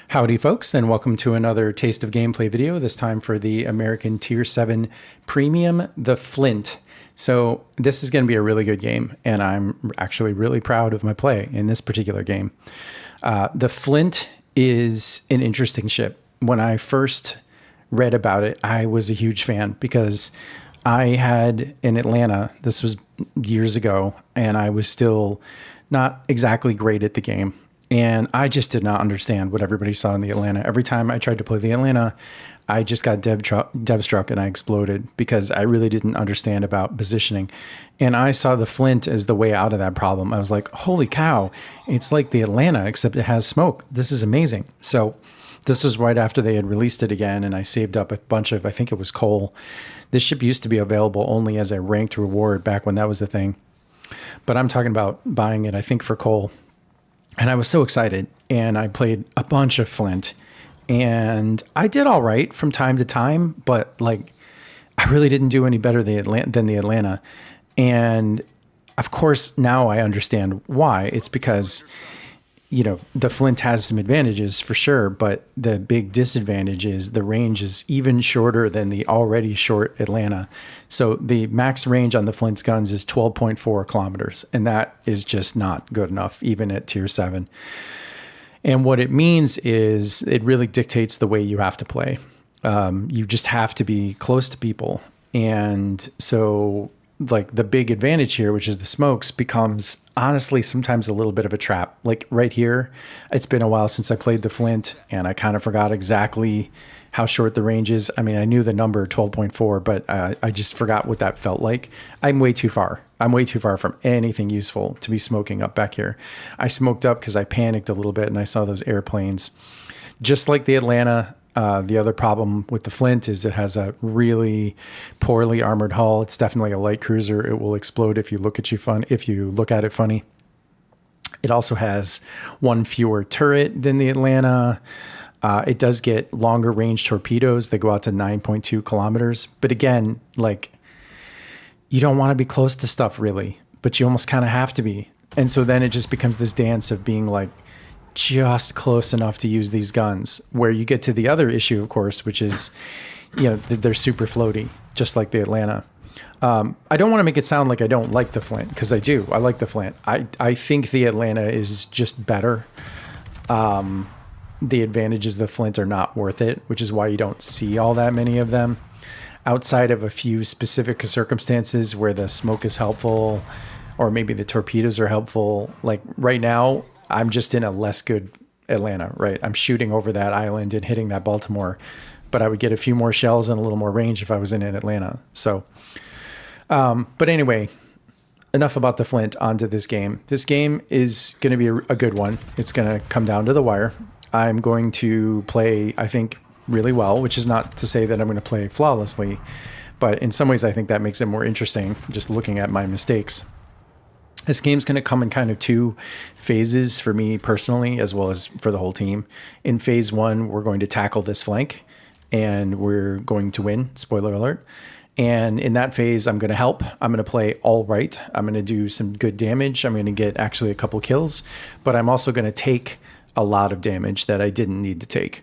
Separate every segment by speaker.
Speaker 1: Howdy folks, and welcome to another Taste of Gameplay video, this time for the American Tier 7 Premium, the Flint. So this is going to be a really good game, and I'm actually really proud of my play in this particular game. The Flint is an interesting ship. When I first read about it, I was a huge fan because I had in Atlanta, this was years ago, and I was still not exactly great at the game. And I just did not understand what everybody saw in the Atlanta. Every time I tried to play the Atlanta, I just got dev struck and I exploded because I really didn't understand about positioning. And I saw the Flint as the way out of that problem. I was like, holy cow, it's like the Atlanta, except it has smoke. This is amazing. So this was right after they had released it again, and I saved up a bunch of, I think it was coal. This ship used to be available only as a ranked reward back when that was the thing. But I'm talking about buying it, I think, for coal. And I was so excited, and I played a bunch of Flint, and I did all right from time to time, but like I really didn't do any better than the Atlanta. And of course, now I understand why. It's because, you know, the Flint has some advantages for sure, but the big disadvantage is the range is even shorter than the already short Atlanta. So the max range on the Flint's guns is 12.4 kilometers, and that is just not good enough, even at tier 7. And what it means is it really dictates the way you have to play. You just have to be close to people. And so like the big advantage here, which is the smokes, becomes honestly sometimes a little bit of a trap. Like right here, it's been a while since I played the Flint, and I kind of forgot exactly how short the range is. I mean, I knew the number 12.4, but I just forgot what that felt like. I'm way too far. I'm way too far from anything useful to be smoking up back here. I smoked up because I panicked a little bit and I saw those airplanes. Just like the Atlanta, the other problem with the Flint is it has a really poorly armored hull. It's definitely a light cruiser. It will explode if you look at it funny. It also has one fewer turret than the Atlanta. It does get longer range torpedoes. They go out to 9.2 kilometers. But again, like you don't want to be close to stuff really, but you almost kind of have to be. And so then it just becomes this dance of being like, just close enough to use these guns, where you get to the other issue, of course, which is, you know, they're super floaty, just like the Atlanta. I don't want to make it sound like I don't like the Flint, because I do. I like the Flint. I think the Atlanta is just better. The advantages of the Flint are not worth it, which is why you don't see all that many of them, outside of a few specific circumstances where the smoke is helpful, or maybe the torpedoes are helpful. Like right now, I'm just in a less good Atlanta, right? I'm shooting over that island and hitting that Baltimore, but I would get a few more shells and a little more range if I was in an Atlanta. So, but anyway, enough about the Flint, onto this game. This game is going to be a good one. It's going to come down to the wire. I'm going to play, I think, really well, which is not to say that I'm going to play flawlessly, but in some ways I think that makes it more interesting just looking at my mistakes. This game's going to come in kind of two phases for me personally, as well as for the whole team. In phase 1, we're going to tackle this flank, and we're going to win. Spoiler alert. And in that phase, I'm going to help. I'm going to play all right. I'm going to do some good damage. I'm going to get actually a couple kills, but I'm also going to take a lot of damage that I didn't need to take.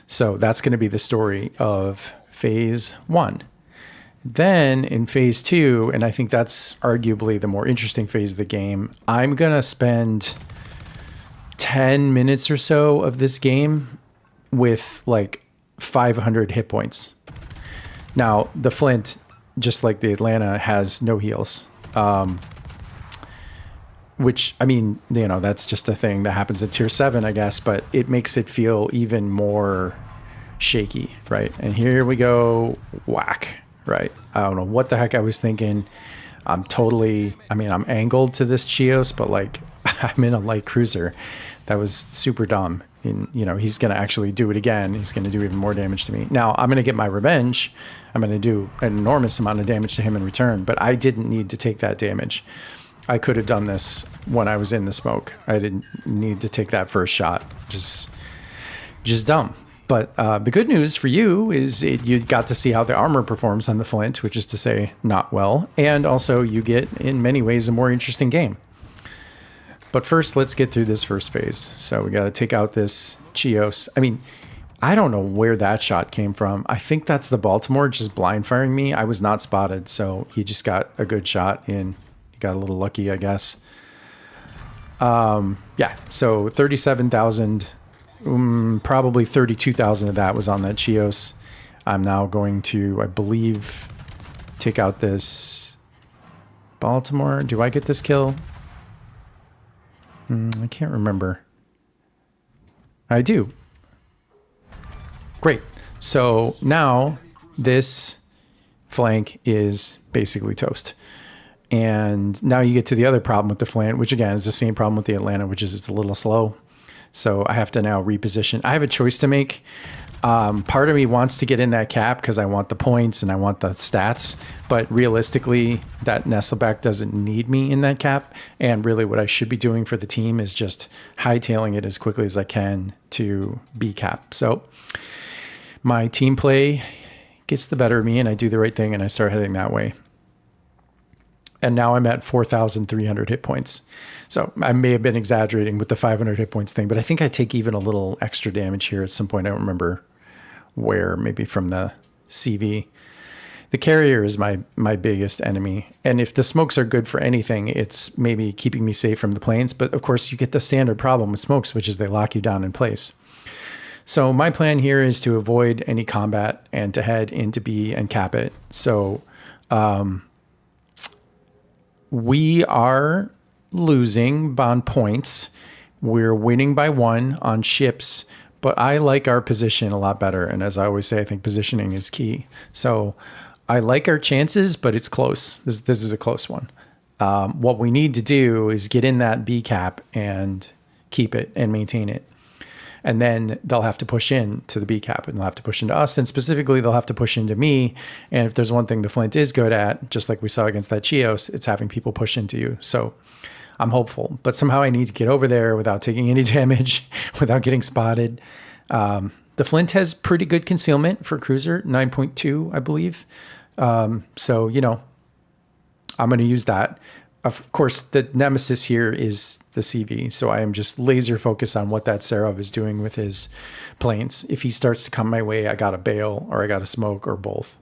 Speaker 1: So that's going to be the story of phase 1. Then in phase 2, and I think that's arguably the more interesting phase of the game, I'm going to spend 10 minutes or so of this game with like 500 hit points. Now, the Flint, just like the Atlanta, has no heals. Which, I mean, you know, that's just a thing that happens at tier 7, I guess, but it makes it feel even more shaky, right? And here we go, whack. Right. I don't know what the heck I was thinking. I'm angled to this Chios, but like I'm in a light cruiser. That was super dumb. And, you know, he's going to actually do it again. He's going to do even more damage to me. Now I'm going to get my revenge. I'm going to do an enormous amount of damage to him in return, but I didn't need to take that damage. I could have done this when I was in the smoke. I didn't need to take that first shot. Just dumb. But the good news for you is you got to see how the armor performs on the Flint, which is to say not well. And also you get, in many ways, a more interesting game. But first, let's get through this first phase. So we got to take out this Chios. I mean, I don't know where that shot came from. I think that's the Baltimore just blind firing me. I was not spotted, so he just got a good shot in. He got a little lucky, I guess. Yeah, so 37,000, probably 32,000 of that was on that Chios. I'm now going to, I believe, take out this Baltimore. Do I get this kill? I can't remember. I do. Great. So now this flank is basically toast. And now you get to the other problem with the Flint, which again is the same problem with the Atlanta, which is it's a little slow. So I have to now reposition. I have a choice to make. Part of me wants to get in that cap because I want the points and I want the stats. But realistically, that Nestleback doesn't need me in that cap. And really what I should be doing for the team is just hightailing it as quickly as I can to be cap. So my team play gets the better of me and I do the right thing and I start heading that way. And now I'm at 4,300 hit points. So I may have been exaggerating with the 500 hit points thing, but I think I take even a little extra damage here at some point. I don't remember where, maybe from the CV. The carrier is my biggest enemy. And if the smokes are good for anything, it's maybe keeping me safe from the planes. But of course you get the standard problem with smokes, which is they lock you down in place. So my plan here is to avoid any combat and to head into B and cap it. So we are losing on points. We're winning by 1 on ships, but I like our position a lot better. And as I always say, I think positioning is key. So I like our chances, but it's close. This is a close one. What we need to do is get in that B cap and keep it and maintain it. And then they'll have to push in to the B cap and they'll have to push into us. And specifically, they'll have to push into me. And if there's one thing the Flint is good at, just like we saw against that Chios, it's having people push into you. So I'm hopeful. But somehow I need to get over there without taking any damage, without getting spotted. The Flint has pretty good concealment for cruiser, 9.2, I believe. So, you know, I'm going to use that. Of course, the nemesis here is the CV, so I am just laser focused on what that Serov is doing with his planes. If he starts to come my way, I got to bail or I got to smoke or both.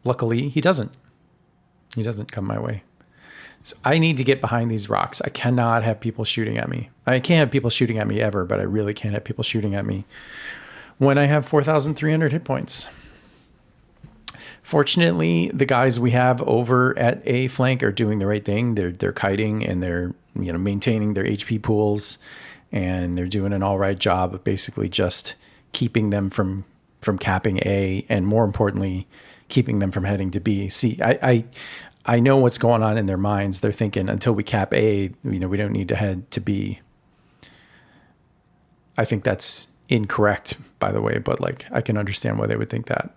Speaker 1: Luckily, he doesn't. He doesn't come my way. So I need to get behind these rocks. I cannot have people shooting at me. I can't have people shooting at me ever, but I really can't have people shooting at me when I have 4,300 hit points. Fortunately, the guys we have over at A flank are doing the right thing. They're kiting and they're, you know, maintaining their HP pools, and they're doing an all right job of basically just keeping them from capping A, and more importantly, keeping them from heading to B. See, I know what's going on in their minds. They're thinking until we cap A, you know, we don't need to head to B. I think that's incorrect, by the way, but like I can understand why they would think that.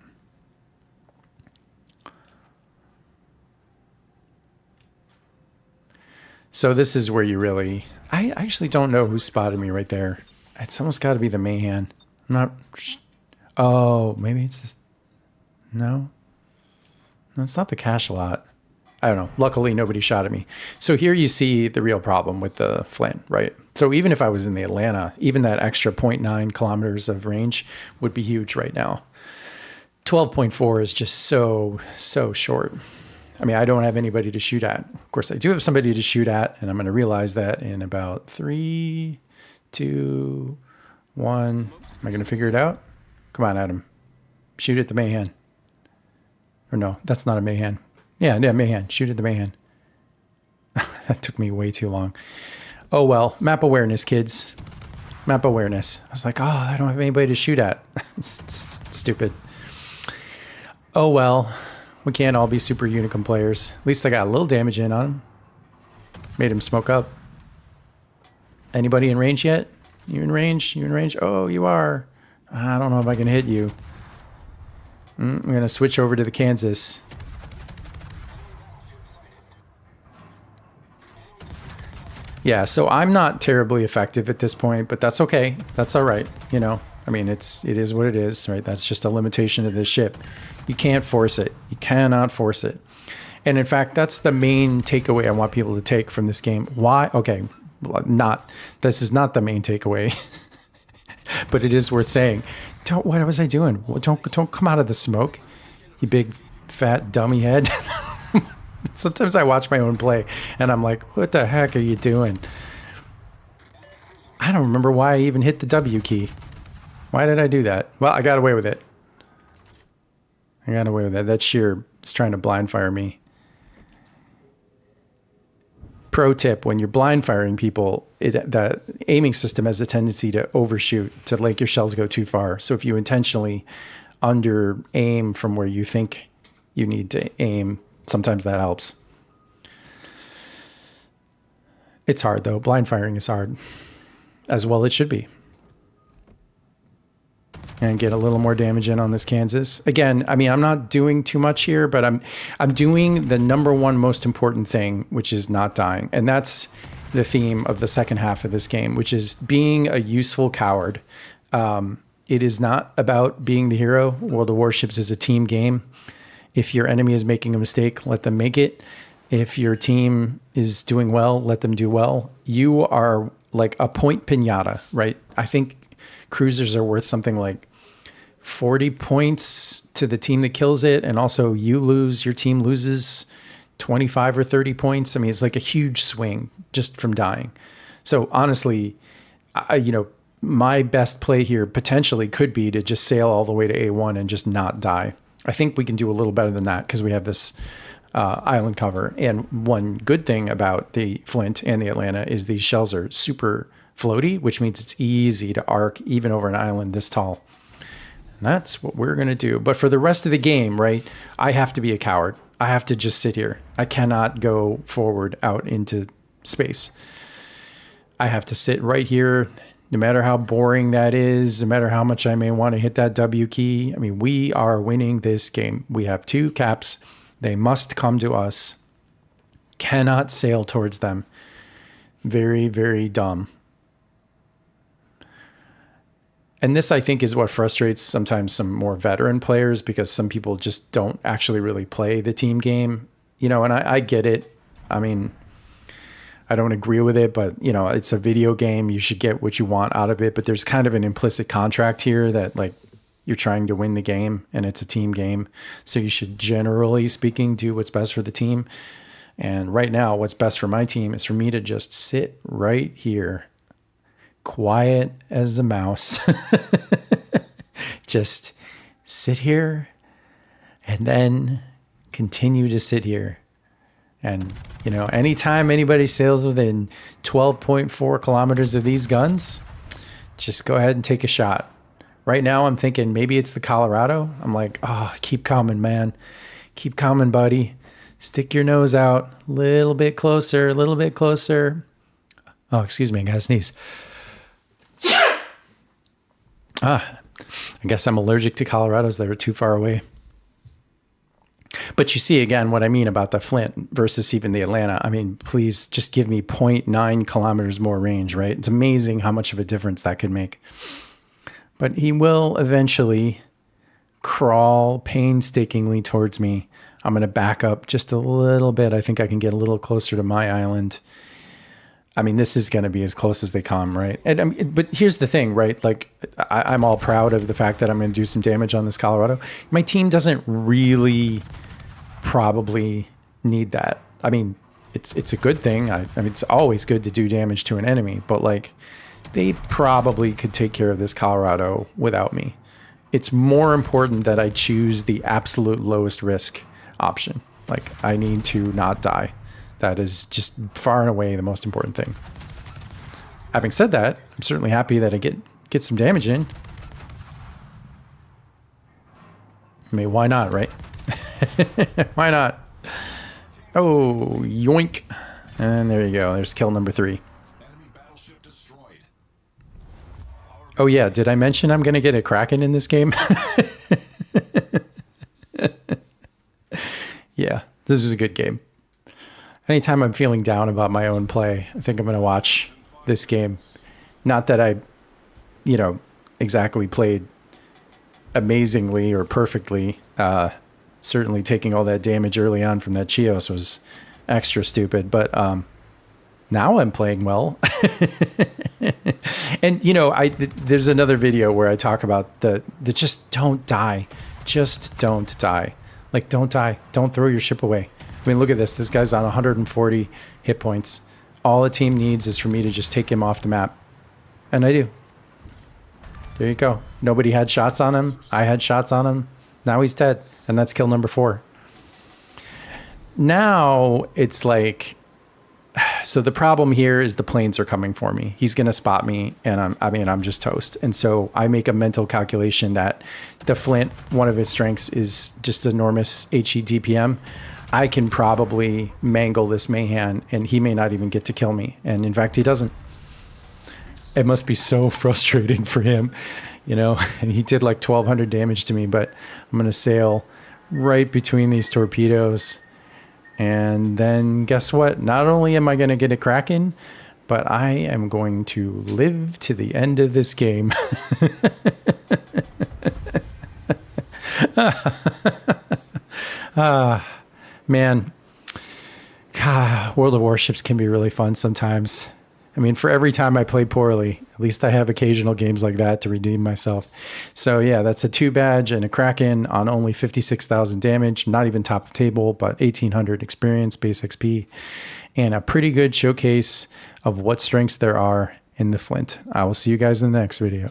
Speaker 1: So this is where you really, I actually don't know who spotted me right there. It's almost got to be the Mahan. I'm not, oh, maybe it's this. No, it's not the Cachalot. I don't know. Luckily, nobody shot at me. So here you see the real problem with the Flint, right? So even if I was in the Atlanta, even that extra 0.9 kilometers of range would be huge right now. 12.4 is just so short. I mean, I don't have anybody to shoot at. Of course, I do have somebody to shoot at, and I'm going to realize that in about 3, 2, 1. Am I going to figure it out? Come on, Adam. Shoot at the Mahan. Or no, that's not a Mahan. Yeah, Mahan. Shoot at the Mahan. That took me way too long. Oh, well. Map awareness, kids. Map awareness. I was like, oh, I don't have anybody to shoot at. It's stupid. Oh, well. We can't all be super Unicum players. At least I got a little damage in on him. Made him smoke up. Anybody in range yet? You in range? You in range? Oh, you are. I don't know if I can hit you. I'm going to switch over to the Kansas. Yeah, so I'm not terribly effective at this point, but that's okay. That's all right. You know, I mean, it is what it is, right? That's just a limitation of this ship. You can't force it. You cannot force it. And in fact, that's the main takeaway I want people to take from this game. Why? Okay, This is not the main takeaway, but it is worth saying. What was I doing? Don't come out of the smoke, you big fat dummy head. Sometimes I watch my own play and I'm like, what the heck are you doing? I don't remember why I even hit the W key. Why did I do that? Well, I got away with it. That sheer is trying to blind fire me. Pro tip, when you're blind firing people, the aiming system has a tendency to overshoot, to make your shells go too far. So if you intentionally under aim from where you think you need to aim, sometimes that helps. It's hard though. Blind firing is hard. As well it should be. And get a little more damage in on this Kansas. Again, I mean, I'm not doing too much here, but I'm doing the number one most important thing, which is not dying. And that's the theme of the second half of this game, which is being a useful coward. It is not about being the hero. World of Warships is a team game. If your enemy is making a mistake, let them make it. If your team is doing well, let them do well. You are like a point piñata, right? I think cruisers are worth something like 40 points to the team that kills it. And also your team loses 25 or 30 points. I mean, it's like a huge swing just from dying. So honestly, my best play here potentially could be to just sail all the way to A1 and just not die. I think we can do a little better than that because we have this island cover. And one good thing about the Flint and the Atlanta is these shells are super floaty, which means it's easy to arc even over an island this tall. And that's what we're going to do. But for the rest of the game, right, I have to be a coward. I have to just sit here. I cannot go forward out into space. I have to sit right here, no matter how boring that is, no matter how much I may want to hit that W key. I mean, we are winning this game. We have 2 caps. They must come to us. Cannot sail towards them. Very, very dumb. And this, I think, is what frustrates sometimes some more veteran players, because some people just don't actually really play the team game, and I get it. I mean, I don't agree with it, but it's a video game. You should get what you want out of it. But there's kind of an implicit contract here that like you're trying to win the game and it's a team game. So you should, generally speaking, do what's best for the team. And right now, what's best for my team is for me to just sit right here, quiet as a mouse. Just sit here and then continue to sit here. And, anytime anybody sails within 12.4 kilometers of these guns, just go ahead and take a shot. Right now, I'm thinking maybe it's the Colorado. I'm like, keep coming, man. Keep coming, buddy. Stick your nose out a little bit closer, a little bit closer. Oh, excuse me, I gotta sneeze. I guess I'm allergic to Colorados that are too far away. But you see, again, what I mean about the Flint versus even the Atlanta. I mean, please just give me 0.9 kilometers more range, right? It's amazing how much of a difference that could make. But he will eventually crawl painstakingly towards me. I'm going to back up just a little bit. I think I can get a little closer to my island. I mean, this is going to be as close as they come, right? And but here's the thing, right? Like, I'm all proud of the fact that I'm going to do some damage on this Colorado. My team doesn't really probably need that. I mean, it's a good thing. I mean, it's always good to do damage to an enemy, but like, they probably could take care of this Colorado without me. It's more important that I choose the absolute lowest risk option. Like, I need to not die. That is just far and away the most important thing. Having said that, I'm certainly happy that I get some damage in. I mean, why not, right? Why not? Oh, yoink. And there you go. There's kill number 3. Oh yeah, did I mention I'm going to get a Kraken in this game? Yeah, this was a good game. Anytime I'm feeling down about my own play, I think I'm going to watch this game. Not that I, exactly played amazingly or perfectly. Certainly taking all that damage early on from that Chios was extra stupid. But Now I'm playing well. And, you know, there's another video where I talk about the just don't die. Just don't die. Like, don't die. Don't throw your ship away. I mean, look at this. This guy's on 140 hit points. All a team needs is for me to just take him off the map. And I do. There you go. Nobody had shots on him. I had shots on him. Now he's dead. And that's kill number 4. Now it's like, so the problem here is the planes are coming for me. He's going to spot me, and I'm just toast. And so I make a mental calculation that the Flint, one of his strengths is just enormous HE DPM. I can probably mangle this Mayhan, and he may not even get to kill me. And in fact, he doesn't. It must be so frustrating for him, you know. And he did like 1,200 damage to me, but I'm going to sail right between these torpedoes. And then guess what? Not only am I going to get a Kraken, but I am going to live to the end of this game. Man, God, World of Warships can be really fun sometimes. I mean, for every time I play poorly, at least I have occasional games like that to redeem myself. So yeah, that's a 2 badge and a Kraken on only 56,000 damage, not even top table, but 1,800 experience, base XP, and a pretty good showcase of what strengths there are in the Flint. I will see you guys in the next video.